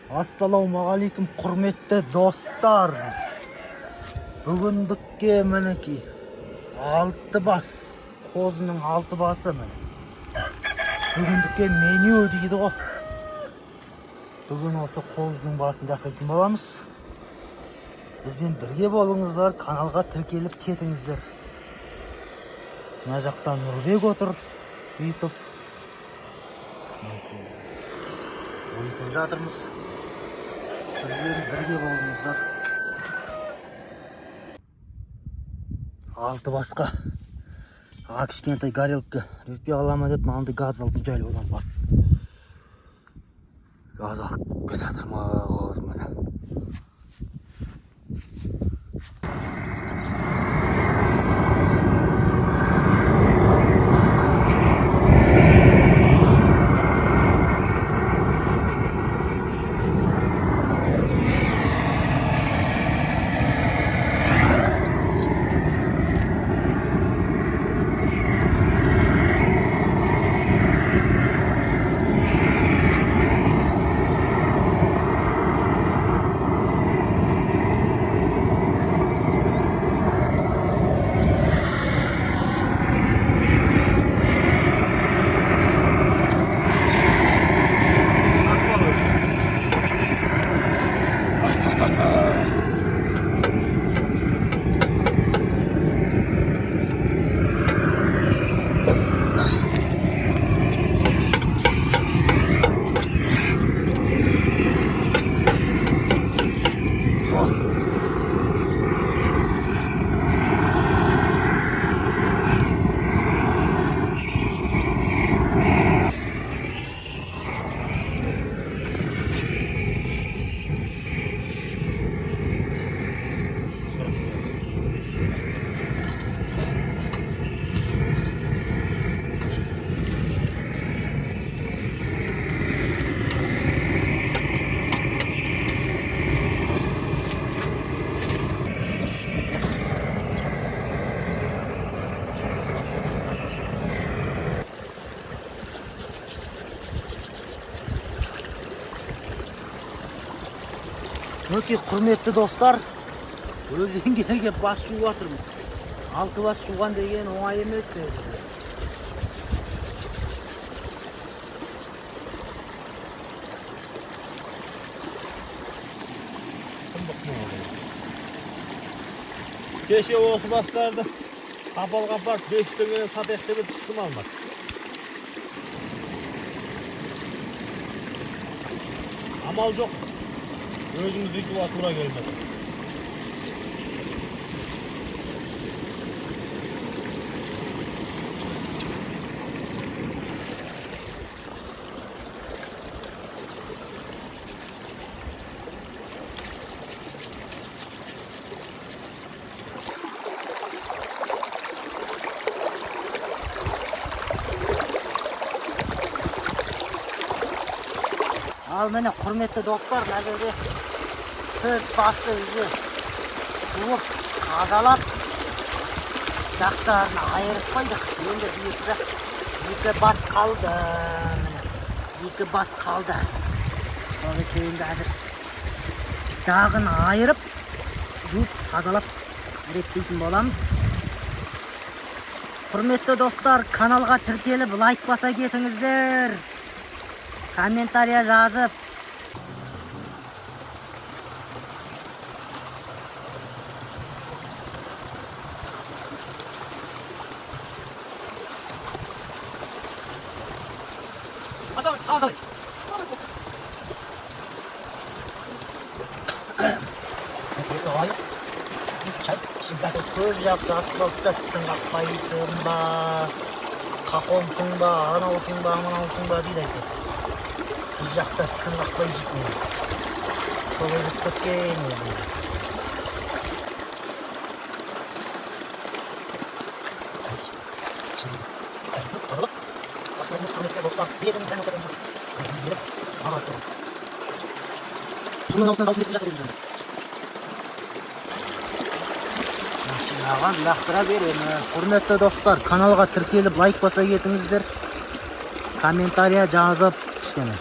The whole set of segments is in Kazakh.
Ассалаумағалейкум, құрметті достар. Бүгіндікке мінеки 6 бас, қозының 6 басы міне. Бүгіндікке меню дейді ғой. Бүгін осы қозының басын жасайтын боламыз. Бізбен бірге болыңыздар, каналға тіркеліп кетіңіздер. Мына жақтан Нұрбек отыр, бүйтіп. Өйтіп жатырмыз. Бізбен бірге болыңыздар. 6 басқа. Кішкентай горелка жетпей қалама деп мынандай газ алдым, жайлы одан бар. Газ алып келе жатырмыз міне. Өте құрметті достар, өзенге бас жуып жатырмыз. 6 бас жуған деген оңай емес деді. Кеше осы бастарды қапалға апарып 5 теңгеден сатайық деп түстім алмады. Амал жоқ. Өзіміз үйтіп тура келмеді. Ал міне құрметті достар, мына жерде 4 басты үйде жуып, тазалап, жақтарын айырып қойдық. Енді екі бас қалды. Міне, 2 бас қалды. Сол екеуінде әзір жағын айырып, жуып, тазалап, реттейтін боламыз. Құрметті достар, каналға тіркеліп, лайк баса кетіңіздер. Комментария жазып. Көз жақты асфальтта тісін қақпайсың ба, қақомсың ба, анаусың ба, аманаусың ба дейді айтады. Біз жақта тісін қақпай жейтін. Сол өтіп кеткен. Машинаға лақтыра береміз. Құрметті достар, каналға тіркеліп лайк баса кетіңіздер. Комментария жазып кішкене.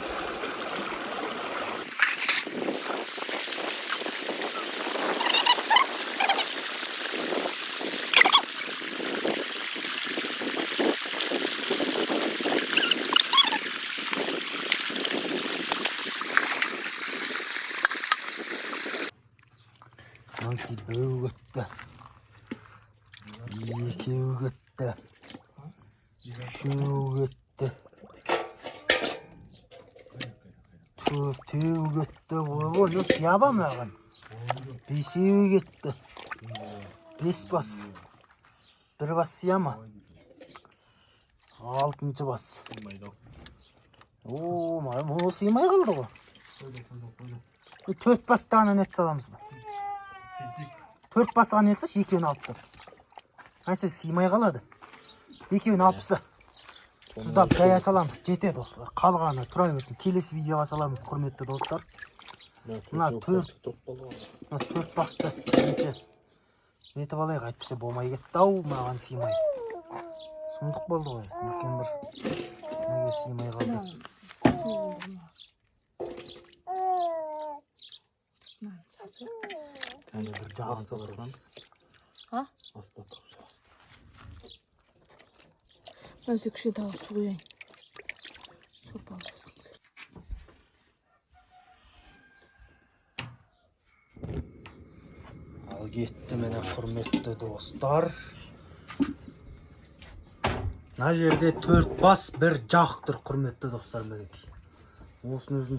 Мінекей біреу кетті. Екеу кетті. Үшеу кетті. Төртеу кетті. Ой, сияба маған. Бесеу кетті. Бес бас. Bir бас сияма. Алтыншы бас. О, мұны сыймай қалды ғой. Төрт бастағына нет саламыз ба? Төрт бастағына нет салшы, екеуін алып тұр. Әйсе сыймай қалады. Екеуін алып тұр. Тұздап жая саламыз. Жетеді достар. Қалғаны тұра берсін. Келесі видеоға саламыз, құрметті достар. Мына төрт басты. Нетіп алайық, әйтпесе болмай кетті ау, маған сыймай. Сұмдық болды ғой. Үлкен бір неге сыймай қалды. Әне бір жағысты қосыламыз. Ha? Аста тұрып жағысты. Nasıl kişi daha su koyayım. Sopa olsun. Ал кетті міне құрметті достар. Мына жерде төрт бас бір жақ тұр құрметті достар мінекей. Осының өзін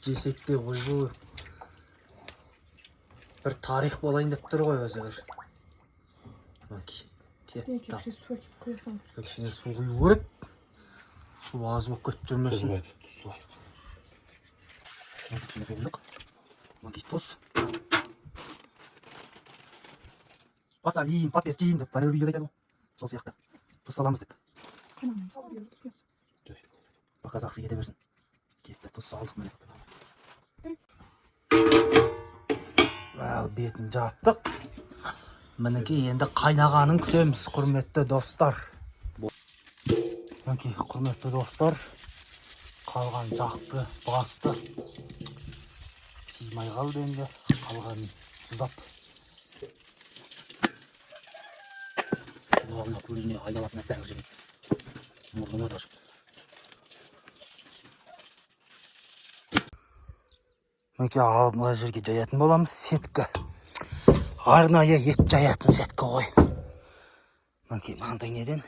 жесек те ойбой. Bir tarih болайын деп тұр ғой өзі бір. Мінекей. Belki bir şey su ekip koyasam. Кішкене су құю керек. Су аз болып кетіп жүрмесін. Мінекей тұз. Баса жейін, папер жейін деп бәрі видеода айтады ғой. Сол сияқты. Тұз саламыз деп. Kanalım sağlıyor. Бақа жақсы кете берсін. Кетті, тұз салдық міне. Бетін жаптық. Мінекей енді қайнағанын күтеміз, құрметті достар. Мінекей құрметті достар. Қалған жақты, басты. Сыймай қалды енді. Қалғанын тұздап. Бұлағына көзіне айналасына бәрі жүрген. Мұрнына да. Мінекей мына жерге жаятын боламыз, сеткі. Арнайы ет жаятын сеткі ғой. Мінекей маңдай неден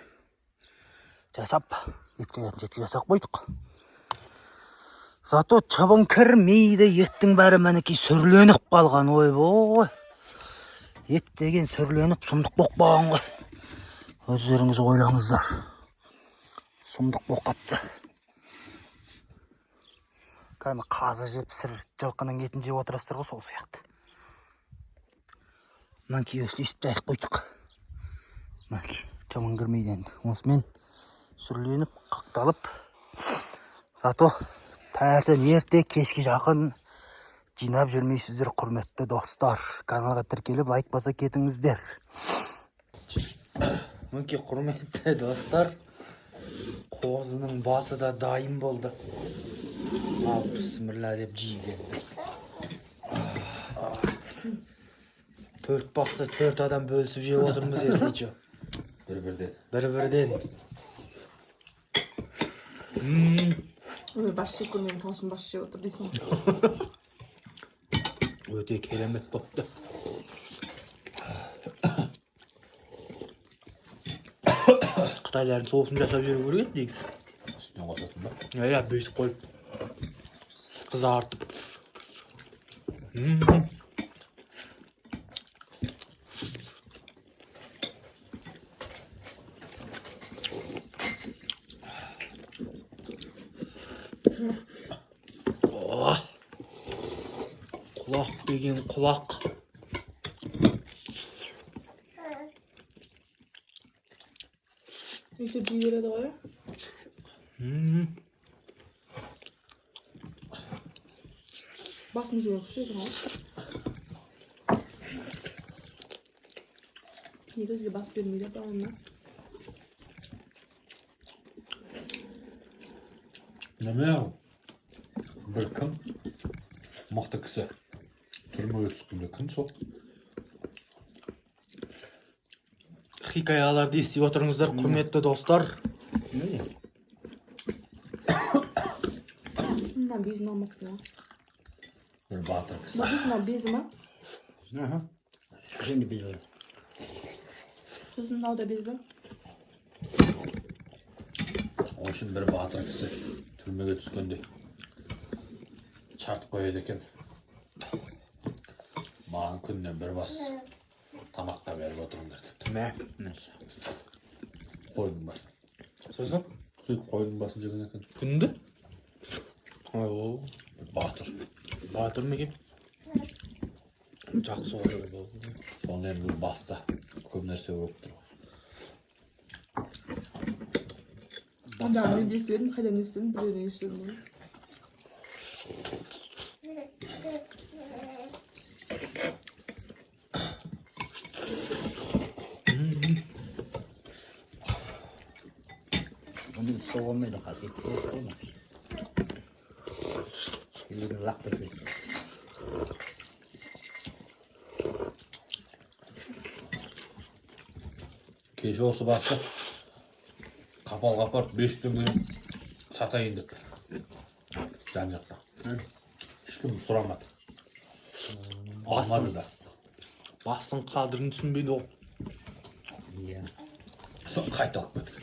жасап, ет жаятын сеткі жасап қойдық. Зато чыбын кірмейді, еттің бәрі мінекей сүрленіп қалған ойбой. Ет деген сүрленіп сұмдық боқпаған ғой. Өздеріңіз ойлаңыздар. Сұмдық боқапты. Кәдімгі қазы жеп, сір жылқының етін жеп отырасыздар ғой, сол сияқты. Мінекей өстесіп жайып қойдық. Мінекей жаман кірмейді енді. Осымен сүрленіп, қақталып. Зато таңертең ерте, кешке жақын жинап жүрмейсіздер, құрметті достар. Каналға тіркеліп, лайк баса кетіңіздер. Мінекей құрметті достар, қозының басы да дайын болды. Ал, бісміллә деп жейді. Төрт басты төрт адам бөлісіп жеп отырмыз ертейші. Бір-бірден. Öyle başka konuyu tanışın başka otur desin. Öte keremet boptu. Қытайлардың соусын жасап жүру керек негізі. Üstüne қосатын ба? Ja, бүйтіп қойып қызартып. Құлақ деген құлақ. İşte bir yere de var ya. Basmış yok şey tamam. Негізге бас бермейді апамна. Неме ау? Бір кім? Мықты кісі. Түрмеге түскенде кім сол? Хикаяларды естіп отырыңыздар, құрметті достар. Не? Мына безін алмақ ya. Бір батыр кісі. Bakın şuna bez mi? Aha. Şimdi biliyorum. So'zini da bildim. O şimdi bir batır kişi türmege tuskanda chart koyuyordu eken. Mağın künden bir bas tamakta verip oturunlar dedi. Ne? Nasıl? Koydum basın. So'zim? Koydum basınca gene eken. Күнді? Oo, Batır. батыр ма екен? Жақсы ғой бұл. Sonra yani bir basta. Köp nerse yoktur. Ben ne istedim, haydan istedim, böyle istedim. Onu soğumayla kalk etti. Yürü laktı ki. Keşi olsa basta. Kapal kapar 5 gün satayın dedi. Can-Jakta. Hiç kim soramadı. Almadı da. Бастың қадірін түсінбейді ол. Ya. Sonra kayıt alıp götürdü.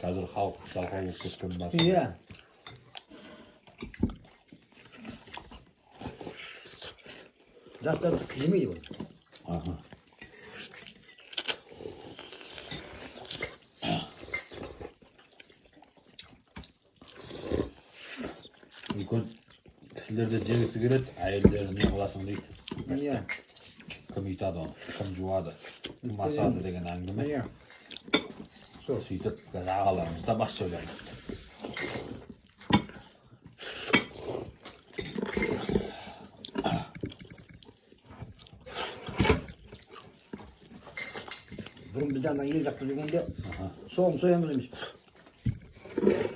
Hazır halk salgın keskin bastı. Ya. Zaten yemeği var. Aha. Bugün kişilerde cengisi görüp ayellerin ne olasın deydi. Ya. Kim yitadi onu, kim juvadı, kim masadı degen angime. Ya. Söйтіп biz ağalarımızda baş söylerdik. Burun bizden yer yaptı günde. Soğum soyamız demiş.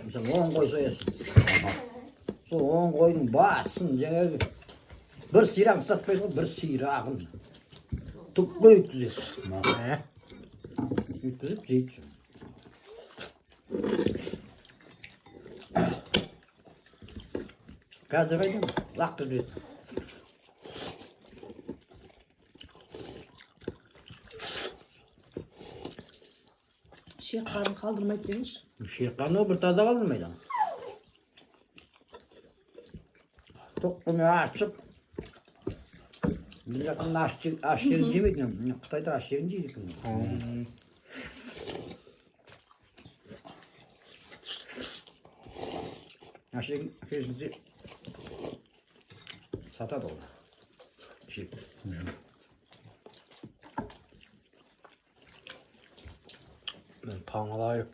Mesela 10 koy soyasın. So 10 koyun bassın жаңағы bir siram satmayız bir sirağın. Tıkla yütküzüyorsun. Yütküzüp yiyeceksin. Gazı koydun mu? Laktır diyorsun. Şehkarını kaldırmak demiş. Şeyhkanı bir taze kaldırmaydı. Tokunu açıp bir yakın aşçıların yemek Kıtay'da aşçıların yedik. Aşçıların fiyatı satar oldu. Şey. Мен таң алайын.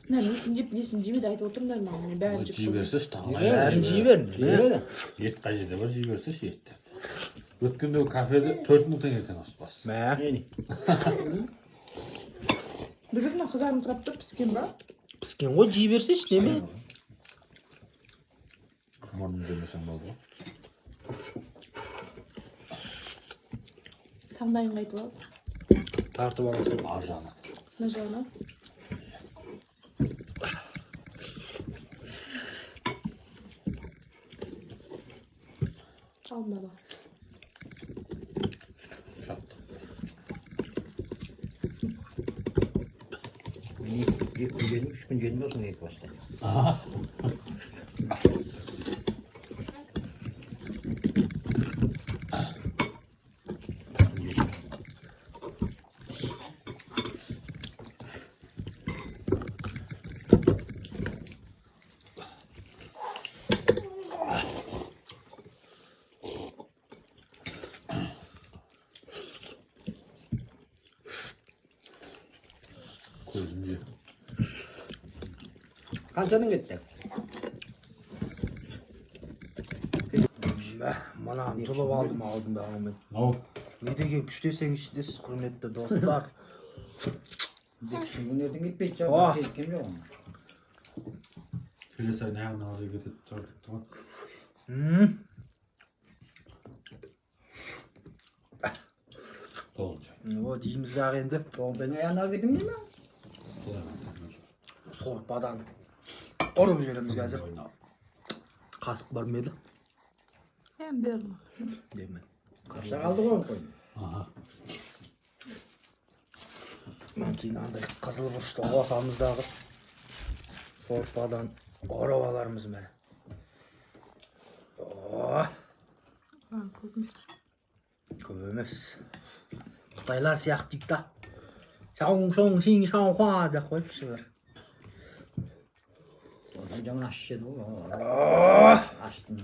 Ne isim cimri ayıp oturumlar mı? Ben Жей берсе штаңлай. Бәрін жей берді. Öyle. Ет қажеті бар, жей берсе шетті. Өткенде кафеде 4000 теңгеден аспас. Мә, Yani. Bir gün kızarım tıraptı pіскен ba. піскен ғой жей берсеші, деме. Мұрнын жемесең болды. Tandayın kaydı var. Тартып аласың. Ар жағына. Ne zaman? Almadı. Шаттық. İlk gün geldim, 3 gün geldim olsun ilk başta. Көзімде. Kançanın gitti. Mana жұлып алдым бағамен. Ау. Не деген күш десеңізші десіз, құрметті достар. Şimdi nereden gitmiş ya? Oh. Kim yok mu? Келесі ай нағына алып кетеді тұрдық тұғын. Тоғызыншы ай. О, дейміз дағы енді. Doğru ben ayağına gittim değil mi? сорпадан ұрып жібереміз қазір. Қасық бар ма еді? Hem бердім. Деме. Ақша қалды ғой қой. Мен кейін андай қызыл бұрышты ортамыздағы сорпадан ұрып алармыз мені. Көп емес. Көп емес. Қытайлар сияқты дейді да. Шаң-шоң шиң-шаң-хуа деп қойыпшы бір. Одан жаман аш еді ғой. Аштың.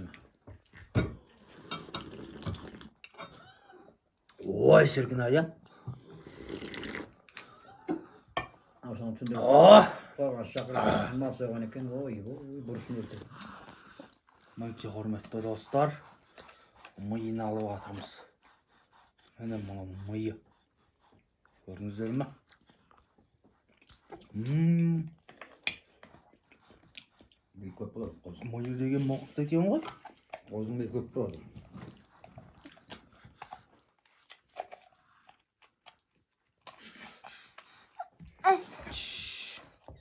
Ой, шіркін-ай, я. Осыны түнде қорғас шақырып мал сойған екен. Ой, бұрышын өлтір. Мінекей құрметті достар, миын алып атырмыз. Міне мұны миы. Көрдіңіздер ме? Бұл көп болады. Миы деген мықты екен ғой. Қозың бұл көп болады.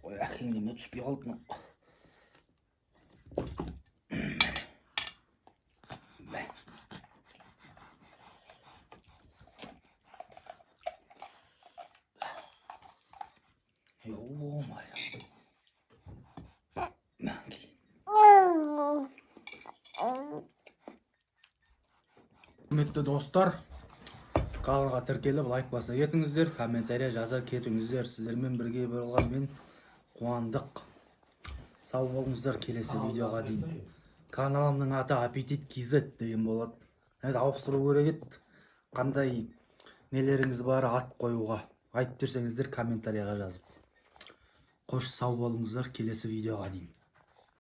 Ой, әкеңдеме түспей қалды ма? Ё-моё. Құрметті достар, каналға тіркеліп лайк баса кетіңіздер, комментария жаза кетіңіздер. Сіздермен бірге болған мен қуандық. Сау болыңыздар, келесі видеоға дейін. Каналымның аты Аппетит KZ деген болады. Ауыстыру керек еді. Қандай нелеріңіз бар ат қоюға айтып жүрсеңіздер комментарияға жазып. Қош, сау болыңыздар, келесі видеоға дейін.